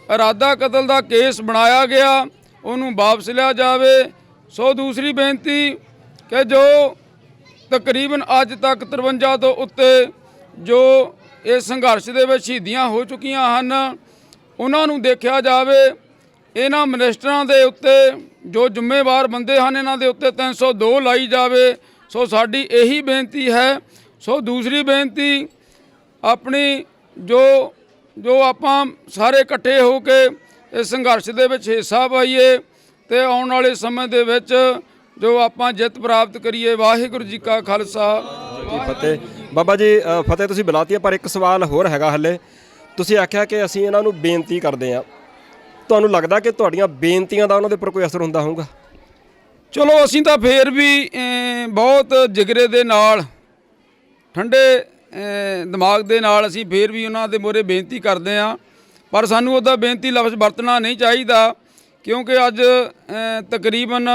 ਇਰਾਦਾ ਕਤਲ ਦਾ ਕੇਸ ਬਣਾਇਆ ਗਿਆ ਉਹਨੂੰ ਵਾਪਸ ਲਿਆ ਜਾਵੇ। ਸੋ ਦੂਸਰੀ ਬੇਨਤੀ ਕਿ ਜੋ ਤਕਰੀਬਨ ਅੱਜ ਤੱਕ 53 ਤੋਂ ਉੱਤੇ ਜੋ ਇਸ ਸੰਘਰਸ਼ ਦੇ ਵਿੱਚ ਸ਼ਹੀਦੀਆਂ ਹੋ ਚੁੱਕੀਆਂ ਹਨ, ਉਹਨਾਂ ਨੂੰ ਦੇਖਿਆ ਜਾਵੇ। ਇਹਨਾਂ ਮਿਨਿਸਟਰਾਂ ਦੇ ਉੱਤੇ ਜੋ ਜ਼ਿੰਮੇਵਾਰ ਬੰਦੇ ਹਨ, ਇਹਨਾਂ ਦੇ ਉੱਤੇ 302 ਲਾਈ ਜਾਵੇ। ਸੋ ਸਾਡੀ ਇਹੀ ਬੇਨਤੀ ਹੈ। ਸੋ ਦੂਸਰੀ ਬੇਨਤੀ ਆਪਣੀ ਜੋ ਆਪਾਂ ਸਾਰੇ ਇਕੱਠੇ ਹੋ ਕੇ ਇਸ ਸੰਘਰਸ਼ ਦੇ ਵਿੱਚ ਹਿੱਸਾ ਪਾਈਏ ਤੇ ਆਉਣ ਵਾਲੇ ਸਮੇਂ ਦੇ ਵਿੱਚ ਜੋ ਆਪਾਂ ਜਿੱਤ ਪ੍ਰਾਪਤ ਕਰੀਏ। ਵਾਹਿਗੁਰੂ ਜੀ ਕਾ ਖਾਲਸਾ ਜੀ ਫਤਿਹ। ਬਾਬਾ ਜੀ ਫਤਿਹ ਤੁਸੀਂ ਬੁਲਾਤੀ ਹੈ, ਪਰ ਇੱਕ ਸਵਾਲ ਹੋਰ ਹੈਗਾ ਹਲੇ। ਤੁਸੀਂ ਆਖਿਆ ਕਿ ਅਸੀਂ ਇਹਨਾਂ ਨੂੰ ਬੇਨਤੀ ਕਰਦੇ ਹਾਂ, ਤੁਹਾਨੂੰ ਲੱਗਦਾ ਕਿ ਤੁਹਾਡੀਆਂ ਬੇਨਤੀਆਂ ਦਾ ਉਹਨਾਂ ਦੇ ਉੱਪਰ ਕੋਈ ਅਸਰ ਹੁੰਦਾ ਹੋਊਗਾ? ਚਲੋ ਅਸੀਂ ਤਾਂ ਫੇਰ ਵੀ ਬਹੁਤ ਜਿਗਰੇ ਦੇ ਨਾਲ, ਠੰਡੇ ਦਿਮਾਗ ਦੇ ਨਾਲ ਅਸੀਂ ਫੇਰ ਵੀ ਉਹਨਾਂ ਦੇ ਮੂਹਰੇ ਬੇਨਤੀ ਕਰਦੇ ਹਾਂ, ਪਰ ਸਾਨੂੰ ਉਹਦਾ ਬੇਨਤੀ ਲਫ਼ਜ਼ ਵਰਤਣਾ ਨਹੀਂ ਚਾਹੀਦਾ, ਕਿਉਂਕਿ ਅੱਜ ਤਕਰੀਬਨ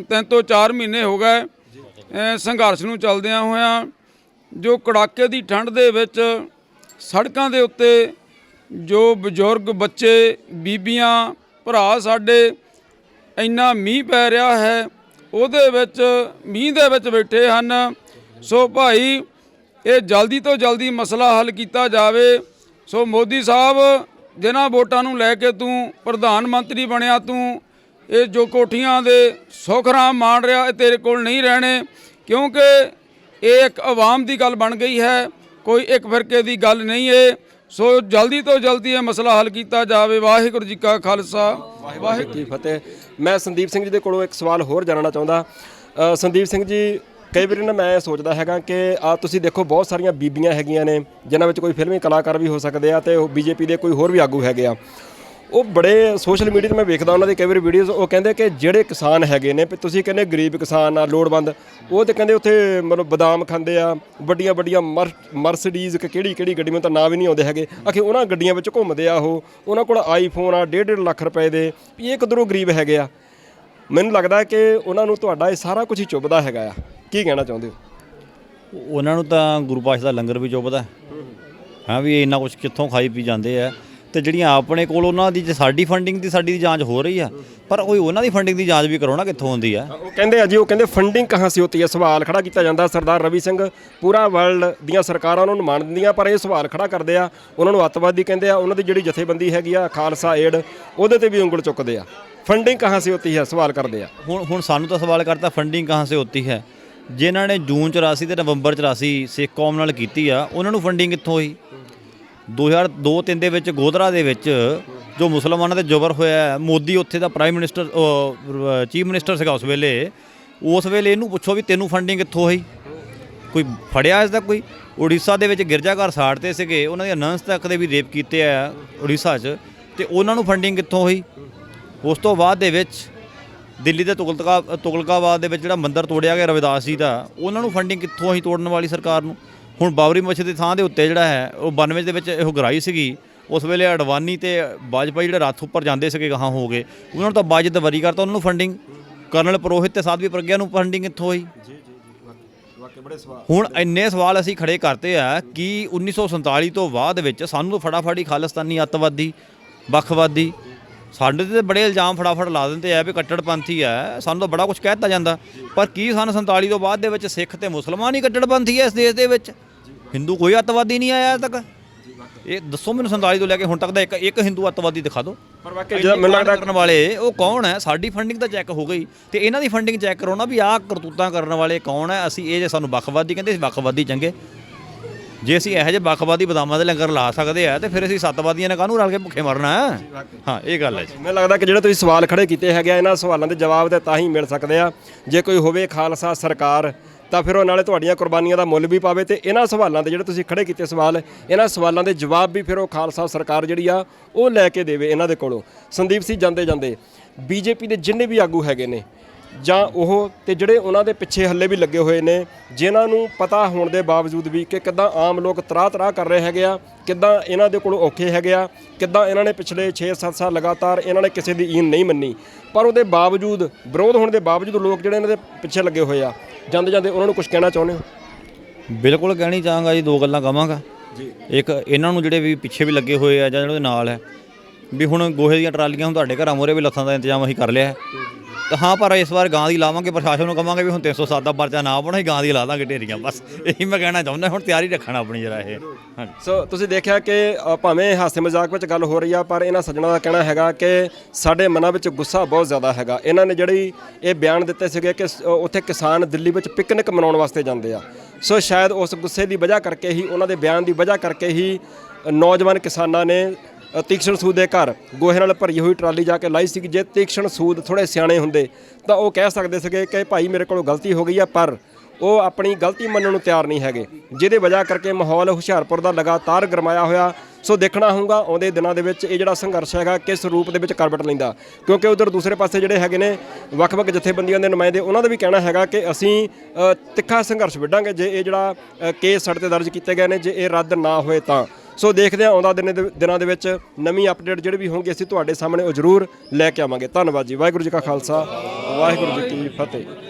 3 ਤੋਂ 4 ਮਹੀਨੇ ਹੋ ਗਏ ਸੰਘਰਸ਼ ਨੂੰ ਚੱਲਦਿਆਂ ਹੋਇਆਂ। ਜੋ ਕੜਾਕੇ ਦੀ ਠੰਡ ਦੇ ਵਿੱਚ ਸੜਕਾਂ ਦੇ ਉੱਤੇ ਜੋ ਬਜ਼ੁਰਗ, ਬੱਚੇ, ਬੀਬੀਆਂ, ਭਰਾ ਸਾਡੇ ਇੰਨਾ ਮੀਂਹ ਪੈ ਰਿਹਾ ਹੈ, ਉਹਦੇ ਵਿੱਚ ਮੀਂਹ ਦੇ ਵਿੱਚ ਬੈਠੇ ਹਨ। ਸੋ ਭਾਈ ਇਹ ਜਲਦੀ ਤੋਂ ਜਲਦੀ ਮਸਲਾ ਹੱਲ ਕੀਤਾ ਜਾਵੇ। ਸੋ ਮੋਦੀ ਸਾਹਿਬ, ਜਿਨ੍ਹਾਂ ਵੋਟਾਂ ਨੂੰ ਲੈ ਕੇ ਤੂੰ ਪ੍ਰਧਾਨ ਮੰਤਰੀ ਬਣਿਆ, ਤੂੰ ਇਹ ਜੋ ਕੋਠੀਆਂ ਦੇ ਸੁੱਖ ਆਰਾਮ ਮਾਣ ਰਿਹਾ, ਇਹ ਤੇਰੇ ਕੋਲ ਨਹੀਂ ਰਹਿਣੇ, ਕਿਉਂਕਿ ਇਹ ਇੱਕ ਆਵਾਮ ਦੀ ਗੱਲ ਬਣ ਗਈ ਹੈ, ਕੋਈ ਇੱਕ ਫਿਰਕੇ ਦੀ ਗੱਲ ਨਹੀਂ ਹੈ। ਸੋ ਜਲਦੀ ਤੋਂ ਜਲਦੀ ਇਹ ਮਸਲਾ ਹੱਲ ਕੀਤਾ ਜਾਵੇ। ਵਾਹਿਗੁਰੂ ਜੀ ਕਾ ਖਾਲਸਾ, ਵਾਹਿਗੁਰੂ ਜੀ ਕੀ ਫਤਿਹ। ਮੈਂ ਸੰਦੀਪ ਸਿੰਘ ਜੀ ਦੇ ਕੋਲੋਂ ਇੱਕ ਸਵਾਲ ਹੋਰ ਜਾਣਨਾ ਚਾਹੁੰਦਾ। ਸੰਦੀਪ ਸਿੰਘ ਜੀ, ਕਈ ਵਾਰੀ ਨਾ ਮੈਂ ਸੋਚਦਾ ਹੈਗਾ ਕਿ ਤੁਸੀਂ ਦੇਖੋ ਬਹੁਤ ਸਾਰੀਆਂ ਬੀਬੀਆਂ ਹੈਗੀਆਂ ਨੇ ਜਿਨ੍ਹਾਂ ਵਿੱਚ ਕੋਈ ਫਿਲਮੀ ਕਲਾਕਾਰ ਵੀ ਹੋ ਸਕਦੇ ਆ, ਤੇ ਉਹ ਬੀਜੇਪੀ ਦੇ ਕੋਈ ਹੋਰ ਵੀ ਆਗੂ ਹੈਗੇ ਆ। ਉਹ ਬੜੇ ਸੋਸ਼ਲ ਮੀਡੀਆ 'ਤੇ ਮੈਂ ਵੇਖਦਾ ਉਹਨਾਂ ਦੀ ਕਈ ਵਾਰੀ ਵੀਡੀਓਜ਼, ਉਹ ਕਹਿੰਦੇ ਕਿ ਜਿਹੜੇ ਕਿਸਾਨ ਹੈਗੇ ਨੇ, ਤੁਸੀਂ ਕਹਿੰਦੇ ਗਰੀਬ ਕਿਸਾਨ ਆ, ਲੋੜਵੰਦ, ਉਹ ਤਾਂ ਕਹਿੰਦੇ ਉੱਥੇ ਮਤਲਬ ਬਦਾਮ ਖਾਂਦੇ ਆ, ਵੱਡੀਆਂ ਵੱਡੀਆਂ ਮਰਸਡੀਜ਼ ਕਿਹੜੀ ਗੱਡੀ, ਮੈਨੂੰ ਤਾਂ ਨਾਂ ਵੀ ਨਹੀਂ ਆਉਂਦੇ ਹੈਗੇ, ਆਖੇ ਉਹਨਾਂ ਗੱਡੀਆਂ ਵਿੱਚ ਘੁੰਮਦੇ ਆ, ਉਹਨਾਂ ਕੋਲ ਆਈਫੋਨ ਆ 1.5 ਲੱਖ ਰੁਪਏ ਦੇ, ਵੀ ਇਹ ਕਿੱਧਰੋਂ ਗਰੀਬ ਹੈਗੇ ਆ। ਮੈਨੂੰ ਲੱਗਦਾ ਕਿ ਉਹਨਾਂ ਨੂੰ ਤੁਹਾਡਾ ਇਹ ਸਾਰਾ ਕੁਝ ਹੀ ਚੁੱਭਦਾ ਹੈਗਾ ਆ। ਕੀ ਕਹਿਣਾ ਚਾਹੁੰਦੇ ਹੋ? ਉਹਨਾਂ ਨੂੰ ਤਾਂ ਗੁਰੂ ਪਾਤਸ਼ਾਹ ਦਾ ਲੰਗਰ ਵੀ ਚੁੱਭਦਾ ਹਾਂ, ਵੀ ਇੰਨਾ ਕੁਝ ਕਿੱਥੋਂ ਖਾਈ ਪੀ ਜਾਂਦੇ ਆ। ਤੇ ਜਿਹੜੀਆਂ ਆਪਣੇ ਕੋਲ ਉਹਨਾਂ ਦੀ ਸਾਡੀ ਫੰਡਿੰਗ ਦੀ ਜਾਂਚ ਹੋ ਰਹੀ ਆ, ਪਰ ਕੋਈ ਉਹਨਾਂ ਦੀ ਫੰਡਿੰਗ ਦੀ ਜਾਂਚ ਵੀ ਕਰੋ ਨਾ ਕਿੱਥੋਂ ਹੁੰਦੀ ਆ। ਉਹ ਕਹਿੰਦੇ ਆ ਜੀ, ਉਹ ਕਹਿੰਦੇ ਫੰਡਿੰਗ ਕਹਾਂ ਸੇ ਹੋਤੀ ਹੈ, ਸਵਾਲ ਖੜਾ ਕੀਤਾ ਜਾਂਦਾ। ਸਰਦਾਰ ਰਵੀ ਸਿੰਘ, ਪੂਰਾ ਵਰਲਡ ਦੀਆਂ ਸਰਕਾਰਾਂ ਉਹਨਾਂ ਨੂੰ ਮੰਨ ਦਿੰਦੀਆਂ, ਪਰ ਇਹ ਸਵਾਲ ਖੜਾ ਕਰਦੇ ਆ, ਉਹਨਾਂ ਨੂੰ ਅੱਤਵਾਦੀ ਕਹਿੰਦੇ ਆ। ਉਹਨਾਂ ਦੀ ਜਿਹੜੀ ਜਥੇਬੰਦੀ ਹੈਗੀ ਆ ਖਾਲਸਾ ਏਡ, ਉਹਦੇ ਤੇ ਵੀ ਉਂਗਲ ਚੁੱਕਦੇ ਆ। ਫੰਡਿੰਗ ਕਹਾਂ ਸੇ ਹੋਤੀ ਹੈ ਸਵਾਲ ਕਰਦੇ ਆ। ਹੁਣ ਸਾਨੂੰ ਤਾਂ ਸਵਾਲ ਕਰਤਾ ਫੰਡਿੰਗ ਕਹਾਂ ਸੇ ਹੋਤੀ ਹੈ। ਜਿਨ੍ਹਾਂ ਨੇ ਜੂਨ 84 ਤੇ ਨਵੰਬਰ 84 ਸਿੱਖ ਕੌਮ ਨਾਲ ਕੀਤੀ ਆ, ਉਹਨਾਂ ਨੂੰ ਫੰਡਿੰਗ ਕਿੱਥੋਂ ਹੋਈ? 2002-03 ਦੇ ਵਿੱਚ ਗੋਧਰਾ ਦੇ ਵਿੱਚ ਜੋ ਮੁਸਲਮਾਨਾਂ ਤੇ ਜ਼ਬਰ ਹੋਇਆ, ਮੋਦੀ ਉੱਥੇ ਦਾ ਪ੍ਰਾਈਮ ਮਿਨਿਸਟਰ, ਚੀਫ ਮਿਨਿਸਟਰ ਸੀਗਾ ਉਸ ਵੇਲੇ ਇਹਨੂੰ ਪੁੱਛੋ ਵੀ ਤੈਨੂੰ ਫੰਡਿੰਗ ਕਿੱਥੋਂ ਹੋਈ? ਕੋਈ ਫੜਿਆ ਇਸ ਦਾ ਕੋਈ? ਉੜੀਸਾ ਦੇ ਵਿੱਚ ਗਿਰਜਾਘਰ ਸਾੜਤੇ ਸੀਗੇ, ਉਹਨਾਂ ਦੇ ਨੰਸ ਤੱਕ ਦੇ ਵੀ ਰੇਪ ਕੀਤੇ ਆ ਉੜੀਸਾ 'ਚ, ਤੇ ਉਹਨਾਂ ਨੂੰ ਫੰਡਿੰਗ ਕਿੱਥੋਂ ਹੋਈ? ਉਸ ਤੋਂ ਬਾਅਦ ਦੇ ਵਿੱਚ ਦਿੱਲੀ ਦੇ ਤੁਗਲਕਾਬਾਦ ਦੇ ਵਿੱਚ ਜਿਹੜਾ ਮੰਦਿਰ ਤੋੜਿਆ ਗਿਆ ਰਵਿਦਾਸ ਜੀ ਦਾ, ਉਹਨਾਂ ਨੂੰ ਫੰਡਿੰਗ ਕਿੱਥੋਂ ਹੋਈ ਤੋੜਨ ਵਾਲੀ ਸਰਕਾਰ ਨੂੰ? ਹੁਣ ਬਾਬਰੀ ਮਸਜਿਦ ਦੀ ਥਾਂ ਦੇ ਉੱਤੇ ਜਿਹੜਾ ਹੈ ਉਹ 92 ਦੇ ਵਿੱਚ ਇਹੋ ਗਰਾਈ ਸੀਗੀ, ਉਸ ਵੇਲੇ ਅਡਵਾਨੀ ਤੇ ਵਾਜਪਾਈ ਜਿਹੜੇ ਰੱਥ ਉੱਪਰ ਜਾਂਦੇ ਸੀਗੇ ਗਾਹਾਂ ਹੋ ਗਏ, ਉਹਨਾਂ ਨੂੰ ਤਾਂ ਬਾਜਦ ਵਰੀ ਕਰਤਾ, ਉਹਨਾਂ ਨੂੰ ਫੰਡਿੰਗ। ਕਰਨਲ ਪੁਰੋਹਿਤ ਤੇ ਸਾਧਵੀ ਪ੍ਰਗਿਆ ਨੂੰ ਫੰਡਿੰਗ ਕਿੱਥੋਂ ਹੋਈ? ਹੁਣ ਇੰਨੇ ਸਵਾਲ ਅਸੀਂ ਖੜੇ ਕਰਤੇ ਆ ਕਿ 1947 ਤੋਂ ਬਾਅਦ ਵਿੱਚ ਸਾਨੂੰ ਫਟਾਫਟ ਹੀ ਖਾਲਿਸਤਾਨੀ, ਅੱਤਵਾਦੀ, ਵੱਖਵਾਦੀ, ਸਾਡੇ ਤੇ ਬੜੇ ਇਲਜ਼ਾਮ ਫਟਾਫਟ ਲਾ ਦਿੰਦੇ ਆ ਵੀ ਕੱਟੜਪੰਥੀ ਆ। ਸਾਨੂੰ ਤਾਂ ਬੜਾ ਕੁਝ ਕਹਿ ਦਿੱਤਾ ਜਾਂਦਾ, ਪਰ ਕੀ ਸਨ 47 ਤੋਂ ਬਾਅਦ ਦੇ ਵਿੱਚ ਸਿੱਖ ਤੇ ਮੁਸਲਮਾਨ ਹੀ ਕੱਟੜਪੰਥੀ ਆ ਇਸ ਦੇਸ਼ ਦੇ ਵਿੱਚ? ਹਿੰਦੂ ਕੋਈ ਅੱਤਵਾਦੀ ਨਹੀਂ ਆਇਆ ਅੱਜ ਤੱਕ। ਇਹ ਦੱਸੋ ਮੈਨੂੰ 47 ਤੋਂ ਲੈ ਕੇ ਹੁਣ ਤੱਕ ਦਾ ਇੱਕ ਹਿੰਦੂ ਅੱਤਵਾਦੀ ਦਿਖਾ ਦਿਓ। ਪਰ ਵਾਕਈ ਮੈਨੂੰ ਲੱਗਦਾ ਕਰਨ ਵਾਲੇ ਉਹ ਕੌਣ ਹੈ? ਸਾਡੀ ਫੰਡਿੰਗ ਤਾਂ ਚੈੱਕ ਹੋ ਗਈ, ਤੇ ਇਹਨਾਂ ਦੀ ਫੰਡਿੰਗ ਚੈੱਕ ਕਰੋ ਨਾ ਵੀ ਆਹ ਕਰਤੂਤਾਂ ਕਰਨ ਵਾਲੇ ਕੌਣ ਹੈ। ਅਸੀਂ ਇਹ ਜੇ ਸਾਨੂੰ ਵੱਖਵਾਦੀ ਕਹਿੰਦੇ ਸੀ, ਵੱਖਵਾਦੀ ਚੰਗੇ। ਜੇ ਅਸੀਂ ਇਹੋ ਜਿਹੇ ਵੱਖਵਾਦੀ ਬਦਾਮਾਂ ਦੇ ਲੰਗਰ ਲਾ ਸਕਦੇ ਆ, ਤੇ ਫਿਰ ਅਸੀਂ ਸੱਤਵਾਦੀਆਂ ਨੇ ਕਾਹਨੂੰ ਰਲ ਕੇ ਭੁੱਖੇ ਮਰਨਾ? ਹਾਂ, ਇਹ ਗੱਲ ਹੈ ਜੀ। ਮੈਨੂੰ ਲੱਗਦਾ ਕਿ ਜਿਹੜੇ ਤੁਸੀਂ ਸਵਾਲ ਖੜੇ ਕੀਤੇ ਹੈਗੇ ਆ, ਇਹਨਾਂ ਸਵਾਲਾਂ ਦੇ ਜਵਾਬ ਤਾਂ ਹੀ ਮਿਲ ਸਕਦੇ ਆ ਜੇ ਕੋਈ ਹੋਵੇ ਖਾਲਸਾ ਸਰਕਾਰ ਤਾਂ ਫਿਰ ਉਹ ਨਾਲੇ ਤੁਹਾਡੀਆਂ ਕੁਰਬਾਨੀਆਂ ਦਾ ਮੁੱਲ ਵੀ ਪਾਵੇ ਤੇ ਇਹਨਾਂ ਸਵਾਲਾਂ ਦੇ ਜਿਹੜੇ ਤੁਸੀਂ ਖੜੇ ਕੀਤੇ ਸਵਾਲ, ਇਹਨਾਂ ਸਵਾਲਾਂ ਦੇ ਜਵਾਬ ਵੀ ਫਿਰ ਉਹ ਖਾਲਸਾ ਸਰਕਾਰ ਜਿਹੜੀ ਆ ਉਹ ਲੈ ਕੇ ਦੇਵੇ ਇਹਨਾਂ ਦੇ ਕੋਲੋਂ। ਸੰਦੀਪ ਸਿੰਘ ਜਾਂਦੇ ਜਾਂਦੇ ਬੀਜੇਪੀ ਦੇ ਜਿੰਨੇ ਵੀ ਆਗੂ ਹੈਗੇ ਨੇ ਜਾਂ ਉਹ ਤੇ ਜਿਹੜੇ ਉਹਨਾਂ ਦੇ ਪਿੱਛੇ ਹੱਲੇ ਵੀ ਲੱਗੇ ਹੋਏ ਨੇ, ਜਿਨ੍ਹਾਂ ਨੂੰ ਪਤਾ ਹੋਣ ਦੇ ਬਾਵਜੂਦ ਵੀ ਕਿ ਕਿੱਦਾਂ ਆਮ ਲੋਕ ਤਰਾਹ ਕਰ ਰਹੇ ਹੈਗੇ ਆ, ਕਿੱਦਾਂ ਇਹਨਾਂ ਦੇ ਕੋਲ ਔਖੇ ਹੈਗੇ ਆ, ਕਿੱਦਾਂ ਇਹਨਾਂ ਨੇ ਪਿਛਲੇ 6-7 ਸਾਲ ਲਗਾਤਾਰ ਇਹਨਾਂ ਨੇ ਕਿਸੇ ਦੀ ਈਨ ਨਹੀਂ ਮੰਨੀ, ਪਰ ਉਹਦੇ ਬਾਵਜੂਦ ਵਿਰੋਧ ਹੋਣ ਦੇ ਬਾਵਜੂਦ ਲੋਕ ਜਿਹੜੇ ਇਹਨਾਂ ਦੇ ਪਿੱਛੇ ਲੱਗੇ ਹੋਏ ਆ, ਜਾਂਦੇ ਜਾਂਦੇ ਉਹਨਾਂ ਨੂੰ ਕੁਝ ਕਹਿਣਾ ਚਾਹੁੰਦੇ ਹੋ? ਬਿਲਕੁਲ ਕਹਿਣੀ ਚਾਹਾਂਗਾ ਜੀ, ਦੋ ਗੱਲਾਂ ਕਹਾਂਗਾ ਜੀ। ਇੱਕ ਇਹਨਾਂ ਨੂੰ ਜਿਹੜੇ ਵੀ ਪਿੱਛੇ ਵੀ ਲੱਗੇ ਹੋਏ ਆ ਜਾਂ ਜਿਹੜੇ ਨਾਲ ਹੈ ਵੀ ਹੁਣ ਗੋਹੇ ਦੀਆਂ ਟਰਾਲੀਆਂ ਹੁਣ ਤੁਹਾਡੇ ਘਰਾਂ ਮੂਹਰੇ ਵੀ ਲੱਥਾਂ ਦਾ ਇੰਤਜ਼ਾਮ ਅਸੀਂ ਕਰ ਲਿਆ ਤਾਂ ਹਾਂ, ਪਰ ਇਸ ਵਾਰ ਗਾਂ ਦੀ ਲਾਵਾਂਗੇ। ਪ੍ਰਸ਼ਾਸਨ ਨੂੰ ਕਹਾਂਗੇ ਵੀ ਹੁਣ 307 ਦਾ ਪਰਚਾ ਨਾ ਪਾਉਣਾ, ਗਾਂ ਦੀ ਲਾ ਦਾਂਗੇ ਢੇਰੀਆਂ। ਬਸ ਇਹੀ ਮੈਂ ਕਹਿਣਾ ਚਾਹੁੰਦਾ, ਹੁਣ ਤਿਆਰੀ ਰੱਖਣਾ ਆਪਣੀ ਜਰਾ ਇਹ। ਹਾਂਜੀ ਸੋ ਤੁਸੀਂ ਦੇਖਿਆ ਕਿ ਭਾਵੇਂ ਹਾਸੇ ਮਜ਼ਾਕ ਵਿੱਚ ਗੱਲ ਹੋ ਰਹੀ ਆ, ਪਰ ਇਹਨਾਂ ਸੱਜਣਾ ਦਾ ਕਹਿਣਾ ਹੈਗਾ ਕਿ ਸਾਡੇ ਮਨਾਂ ਵਿੱਚ ਗੁੱਸਾ ਬਹੁਤ ਜ਼ਿਆਦਾ ਹੈਗਾ। ਇਹਨਾਂ ਨੇ ਜਿਹੜੀ ਇਹ ਬਿਆਨ ਦਿੱਤੇ ਸੀਗੇ ਕਿ ਉੱਥੇ ਕਿਸਾਨ ਦਿੱਲੀ ਵਿੱਚ ਪਿਕਨਿਕ ਮਨਾਉਣ ਵਾਸਤੇ ਜਾਂਦੇ ਆ, ਸੋ ਸ਼ਾਇਦ ਉਸ ਗੁੱਸੇ ਦੀ ਵਜ੍ਹਾ ਕਰਕੇ ਹੀ, ਉਹਨਾਂ ਦੇ ਬਿਆਨ ਦੀ ਵਜ੍ਹਾ ਕਰਕੇ ਹੀ ਨੌਜਵਾਨ ਕਿਸਾਨਾਂ ਨੇ ਤੀਕਸ਼ਣ ਸੂਦ ਦੇ ਘਰ ਗੋਹੇ ਨਾਲ ਭਰੀ ਹੋਈ ਟਰਾਲੀ ਜਾ ਕੇ ਲਾਈ ਸੀ। ਜੇ ਤੀਕਸ਼ਣ ਸੂਦ ਥੋੜ੍ਹੇ ਸਿਆਣੇ ਹੁੰਦੇ ਤਾਂ ਉਹ ਕਹਿ ਸਕਦੇ ਸੀਗੇ ਕਿ ਭਾਈ ਮੇਰੇ ਕੋਲੋਂ ਗਲਤੀ ਹੋ ਗਈ ਆ, ਪਰ ਉਹ ਆਪਣੀ ਗਲਤੀ ਮੰਨਣ ਨੂੰ ਤਿਆਰ ਨਹੀਂ ਹੈਗੇ, ਜਿਹਦੇ ਵਜ੍ਹਾ ਕਰਕੇ ਮਾਹੌਲ ਹੁਸ਼ਿਆਰਪੁਰ ਦਾ ਲਗਾਤਾਰ ਗਰਮਾਇਆ ਹੋਇਆ। ਸੋ ਦੇਖਣਾ ਹੋਊਗਾ ਆਉਂਦੇ ਦਿਨਾਂ ਦੇ ਵਿੱਚ ਇਹ ਜਿਹੜਾ ਸੰਘਰਸ਼ ਹੈਗਾ ਕਿਸ ਰੂਪ ਦੇ ਵਿੱਚ ਕਰਵਟ ਲੈਂਦਾ, ਕਿਉਂਕਿ ਉਧਰ ਦੂਸਰੇ ਪਾਸੇ ਜਿਹੜੇ ਹੈਗੇ ਨੇ ਵੱਖ-ਵੱਖ ਜਥੇਬੰਦੀਆਂ ਦੇ ਨੁਮਾਇੰਦੇ, ਉਹਨਾਂ ਦਾ ਵੀ ਕਹਿਣਾ ਹੈਗਾ ਕਿ ਅਸੀਂ ਤਿੱਖਾ ਸੰਘਰਸ਼ ਵਿੱਢਾਂਗੇ ਜੇ ਇਹ ਜਿਹੜਾ ਕੇਸ ਸਾਡੇ 'ਤੇ ਦਰਜ ਕੀਤੇ ਗਏ ਨੇ, ਜੇ ਇਹ ਰੱਦ ਨਾ ਹੋਏ ਤਾਂ। ਸੋ ਦੇਖਦੇ ਹਾਂ ਆਉਂਦਾ ਦਿਨਾਂ ਦੇ ਵਿੱਚ ਨਵੀਂ ਅਪਡੇਟ ਜਿਹੜੀ ਵੀ ਹੋਣਗੀ ਅਸੀਂ ਤੁਹਾਡੇ ਸਾਹਮਣੇ ਉਹ ਜ਼ਰੂਰ ਲੈ ਕੇ ਆਵਾਂਗੇ। ਧੰਨਵਾਦ ਜੀ। ਵਾਹਿਗੁਰੂ ਜੀ ਕਾ ਖਾਲਸਾ, ਵਾਹਿਗੁਰੂ ਜੀ ਕੀ ਫਤਿਹ।